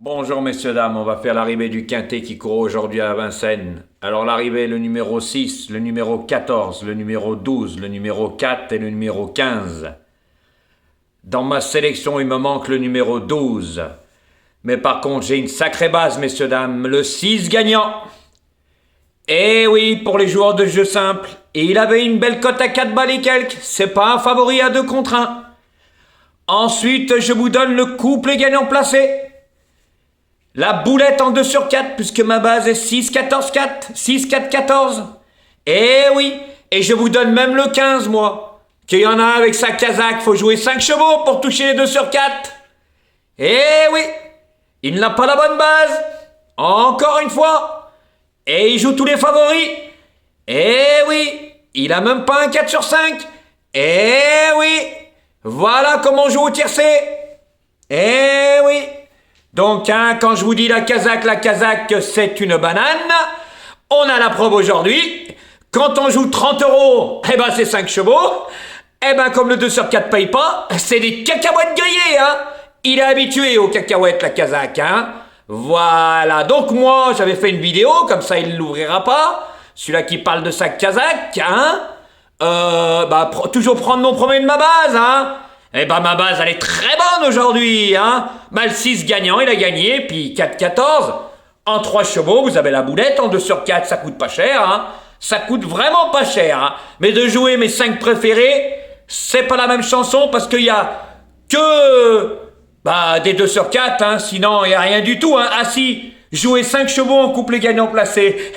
Bonjour messieurs, dames, on va faire l'arrivée du quintet qui court aujourd'hui à Vincennes. Alors l'arrivée, le numéro 6, le numéro 14, le numéro 12, le numéro 4 et le numéro 15. Dans ma sélection, il me manque le numéro 12. Mais par contre, j'ai une sacrée base, messieurs, dames, le 6 gagnant. Eh oui, pour les joueurs de jeu simple. Et il avait une belle cote à 4 balles et quelques. C'est pas un favori à 2 contre 1. Ensuite, je vous donne le couple gagnant placé. La boulette en 2 sur 4, puisque ma base est 6, 14, 4. 6, 4, 14. Eh oui, et je vous donne même le 15, moi. Qu'il y en a avec sa casaque, faut jouer 5 chevaux pour toucher les 2 sur 4. Eh oui, il n'a pas la bonne base. Encore une fois. Et il joue tous les favoris. Eh oui, il a même pas un 4 sur 5. Eh oui, voilà comment on joue au tiercé. Eh oui. Donc, quand je vous dis la casaque, c'est une banane. On a la preuve aujourd'hui. Quand on joue 30 €, eh ben, c'est 5 chevaux. Eh ben, comme le 2 sur 4 paye pas, c'est des cacahuètes grillées, hein. Il est habitué aux cacahuètes, la casaque, hein. Voilà. Donc, moi, j'avais fait une vidéo, comme ça, il ne l'ouvrira pas. Celui-là qui parle de sa casaque, hein. Toujours prendre mon premier de ma base, hein. Eh ben, ma base, elle est très bonne aujourd'hui, hein. Le 6 gagnant, il a gagné, puis 4-14. En 3 chevaux, vous avez la boulette. En 2 sur 4, ça coûte pas cher, hein. Ça coûte vraiment pas cher, hein. Mais de jouer mes 5 préférés, c'est pas la même chanson, parce qu'il y a que des 2 sur 4, hein. Sinon, il n'y a rien du tout, hein. Ah si, jouer 5 chevaux en couple gagnant placé.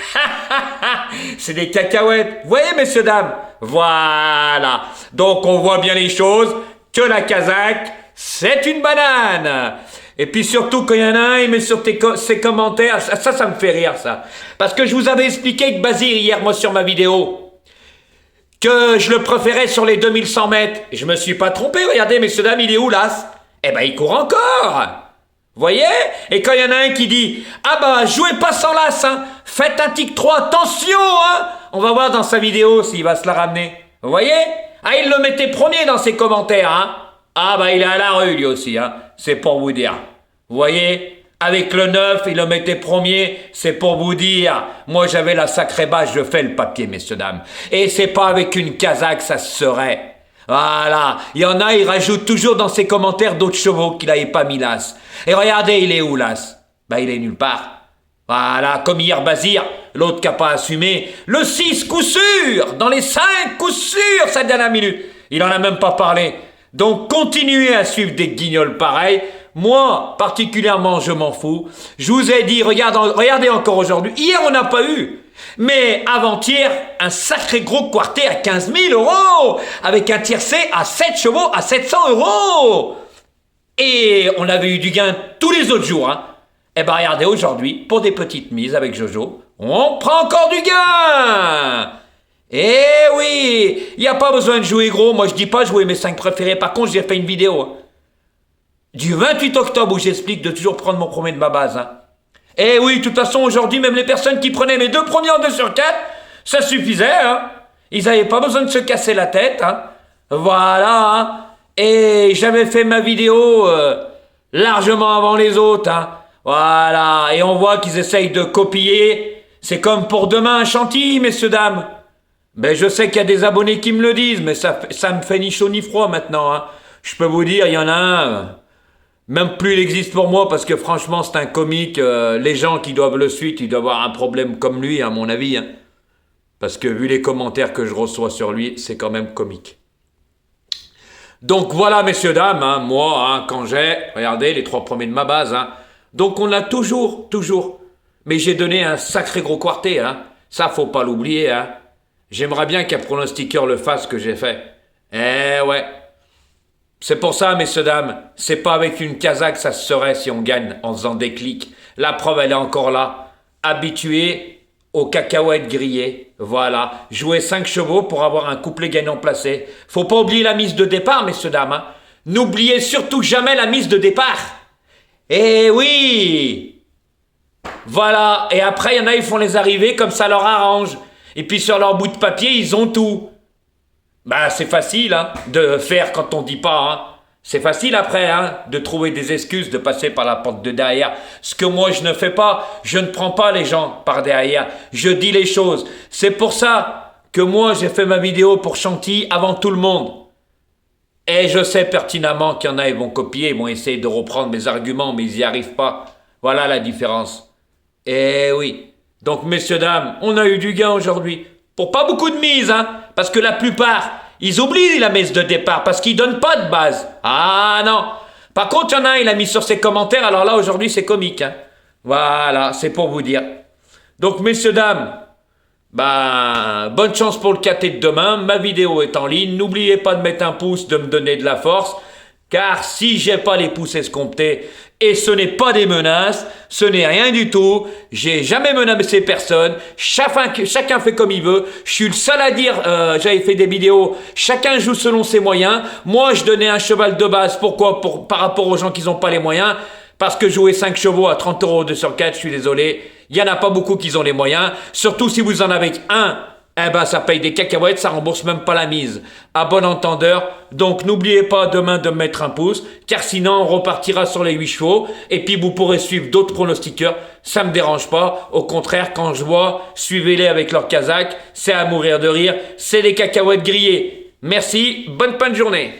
C'est des cacahuètes. Vous voyez, messieurs, dames? Voilà. Donc, on voit bien les choses. Que la casaque, c'est une banane. Et puis surtout, quand il y en a un, il met sur ses commentaires, ça me fait rire, ça. Parce que je vous avais expliqué avec Basile hier, moi, sur ma vidéo, que je le préférais sur les 2100 mètres. Et je me suis pas trompé, regardez, messieurs, dames, il est où, l'As? Eh ben, il court encore. Vous voyez? Et quand il y en a un qui dit, jouez pas sans l'As, hein. Faites un tic 3, attention, hein. On va voir dans sa vidéo s'il va se la ramener. Vous voyez? Il le mettait premier dans ses commentaires, hein. Il est à la rue, lui aussi, hein. C'est pour vous dire. Vous voyez? Avec le 9, il le mettait premier, c'est pour vous dire. Moi, j'avais la sacrée base, je fais le papier, messieurs, dames. Et c'est pas avec une casaque, ça se serait. Voilà. Il y en a, il rajoute toujours dans ses commentaires d'autres chevaux qu'il n'avait pas mis l'As. Et regardez, il est où, l'As? Il est nulle part. Voilà, comme hier Bazir, l'autre qui n'a pas assumé. Le 6, coup sûr. Dans les 5, coup sûr, cette dernière minute. Il n'en a même pas parlé. Donc, continuez à suivre des guignols pareils. Moi, particulièrement, je m'en fous. Je vous ai dit, regardez encore aujourd'hui. Hier, on n'a pas eu. Mais avant-hier, un sacré gros quartet à 15 000 €. Avec un tiercé à 7 chevaux à 700 €. Et on avait eu du gain tous les autres jours, hein. Eh ben, regardez, aujourd'hui, pour des petites mises avec Jojo, on prend encore du gain. Eh oui, il n'y a pas besoin de jouer gros. Moi, je dis pas jouer mes 5 préférés. Par contre, j'ai fait une vidéo du 28 octobre où j'explique de toujours prendre mon premier de ma base, hein. Eh oui, de toute façon, aujourd'hui, même les personnes qui prenaient mes 2 premiers en 2 sur 4, ça suffisait, hein. Ils n'avaient pas besoin de se casser la tête, hein. Voilà, hein. Et j'avais fait ma vidéo largement avant les autres, hein. Voilà, et on voit qu'ils essayent de copier. C'est comme pour demain un Chantilly, messieurs, dames. Je sais qu'il y a des abonnés qui me le disent, mais ça me fait ni chaud ni froid maintenant, hein. Je peux vous dire, il y en a un, même plus il existe pour moi, parce que franchement, c'est un comique. Les gens qui doivent le suivre, ils doivent avoir un problème comme lui, à mon avis, hein. Parce que vu les commentaires que je reçois sur lui, c'est quand même comique. Donc voilà, messieurs, dames, hein, moi, hein, quand regardez, les 3 premiers de ma base, hein. Donc on a toujours, mais j'ai donné un sacré gros quartet, hein. Ça, faut pas l'oublier, hein. J'aimerais bien qu'un pronostiqueur le fasse, ce que j'ai fait. Eh ouais. C'est pour ça, messieurs, dames, c'est pas avec une casaque ça se serait si on gagne en faisant des clics. La preuve, elle est encore là. Habitué aux cacahuètes grillées. Voilà. Jouer 5 chevaux pour avoir un couplet gagnant placé. Faut pas oublier la mise de départ, messieurs, dames, hein. N'oubliez surtout jamais la mise de départ. Eh oui! Voilà, et après, il y en a, ils font les arrivées comme ça leur arrange. Et puis sur leur bout de papier, ils ont tout. C'est facile, hein, de faire quand on dit pas, hein. C'est facile après, hein, de trouver des excuses, de passer par la porte de derrière. Ce que moi je ne fais pas, je ne prends pas les gens par derrière. Je dis les choses. C'est pour ça que moi j'ai fait ma vidéo pour Chantilly avant tout le monde. Et je sais pertinemment qu'il y en a, ils vont copier, ils vont essayer de reprendre mes arguments, mais ils n'y arrivent pas. Voilà la différence. Eh oui. Donc, messieurs, dames, on a eu du gain aujourd'hui. Pour pas beaucoup de mise, hein, parce que la plupart, ils oublient la mise de départ, parce qu'ils donnent pas de base. Ah non. Par contre, il y en a un, il a mis sur ses commentaires, alors là, aujourd'hui, c'est comique. Hein. Voilà, c'est pour vous dire. Donc, messieurs, dames, bonne chance pour le KT de demain. Ma vidéo est en ligne. N'oubliez pas de mettre un pouce, de me donner de la force. Car si j'ai pas les pouces escomptés, et ce n'est pas des menaces, ce n'est rien du tout, j'ai jamais menacé personne, chacun fait comme il veut, je suis le seul à dire, j'avais fait des vidéos, chacun joue selon ses moyens, moi je donnais un cheval de base, pourquoi par rapport aux gens qui n'ont pas les moyens, parce que jouer 5 chevaux à 30 € 2 sur 4, je suis désolé, il n'y en a pas beaucoup qui ont les moyens, surtout si vous en avez un, ça paye des cacahuètes, ça rembourse même pas la mise. À bon entendeur, donc n'oubliez pas demain de mettre un pouce, car sinon on repartira sur les 8 chevaux, et puis vous pourrez suivre d'autres pronostiqueurs, ça me dérange pas, au contraire quand je vois, suivez-les avec leur casaque, c'est à mourir de rire, c'est des cacahuètes grillées. Merci, bonne fin de journée.